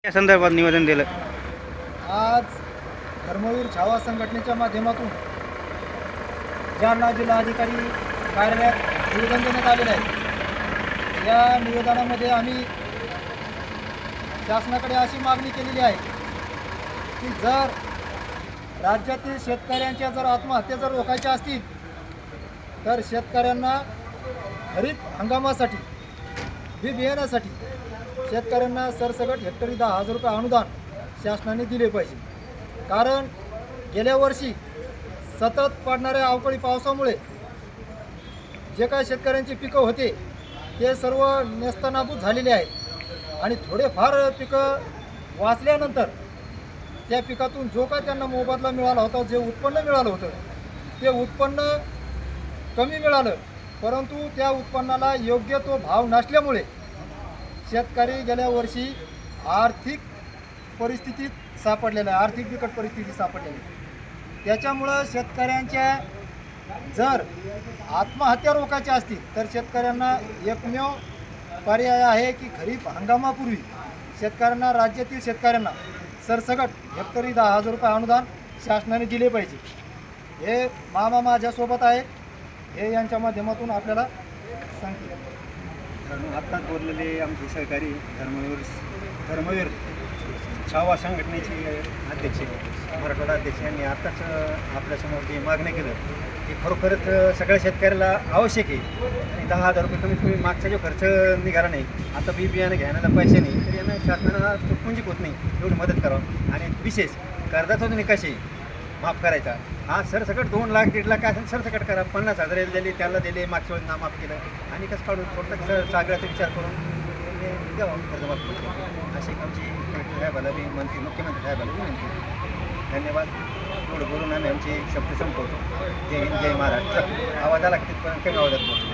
या संदर्भात निवेदन दिलं. आज धर्मवीर छावा संघटनेच्या माध्यमातून जालना जिल्हाधिकारी कार्यालयात निवेदन देण्यात आलेलं आहे. या निवेदनामध्ये आम्ही शासनाकडे अशी मागणी केलेली आहे की जर राज्यातील शेतकऱ्यांच्या जर आत्महत्या जर रोखायच्या असतील तर शेतकऱ्यांना खरीप हंगामासाठी बी बियाण्यासाठी शेतकऱ्यांना सरसकट हेक्टरी 10,000 रुपये अनुदान शासनाने दिले पाहिजे. कारण गेल्या वर्षी सतत पडणाऱ्या अवकाळी पावसामुळे जे काही शेतकऱ्यांची पिकं होते ते सर्व नेस्तनाबूत झालेले आहेत आणि थोडेफार पिकं वाचल्यानंतर त्या पिकातून जो काय त्यांना मोबदला मिळाला होता, जे उत्पन्न मिळालं होतं ते उत्पन्न कमी मिळालं. परंतु त्या उत्पन्नाला योग्य तो भाव नसल्यामुळे शेतकरी गेल्या वर्षी आर्थिक परिस्थितीत सापडलेला आहे, आर्थिक बिकट परिस्थितीत सापडलेली आहे. त्याच्यामुळं शेतकऱ्यांच्या जर आत्महत्या रोखायच्या असतील तर शेतकऱ्यांना एकमेव पर्याय आहे की खरीप हंगामापूर्वी शेतकऱ्यांना, राज्यातील शेतकऱ्यांना सरसकट हेक्टरी 10,000 रुपये अनुदान शासनाने दिले पाहिजे. हे मामा माझ्यासोबत आहे, हे यांच्या माध्यमातून आपल्याला सांगतील. आत्ताच बोललेले आमचे सहकारी धर्मवीर छावा संघटनेचे अध्यक्ष, मराठवाडा अध्यक्ष यांनी आत्ताच आपल्यासमोर जे मागणी केलं की खरोखरच सगळ्या शेतकऱ्याला आवश्यक आहे. आणि 10,000 रुपये कमीत कमी मागचा जो खर्च निघाला नाही, आता बी बियाणं घ्यायला पैसे नाही, तर यांना शासनाला पुंजीक होत नाही एवढी मदत करावं. आणि विशेष कर्जाचा जो निकष आहे माफ करायचा, हा सरसकट 2 लाख 1.5 लाख असेल सरसकट करा. 50,000 दिले, त्याला दिले, मागच्या वेळेस नामाफ केलं आणि कसं काढून थोडं सगळ्याचा विचार करून द्यावा कर्जमाफ करून, अशी आमची कलेक्टर साहेबाला बी मुख्यमंत्री साहेबाला विनंती. धन्यवाद. थोडं बोलून आम्ही आमचे शब्द संपवतो. जय हिंद, जय महाराष्ट्र. आवाज आला की तिथपर्यंत कमी आवाजात बोलतो.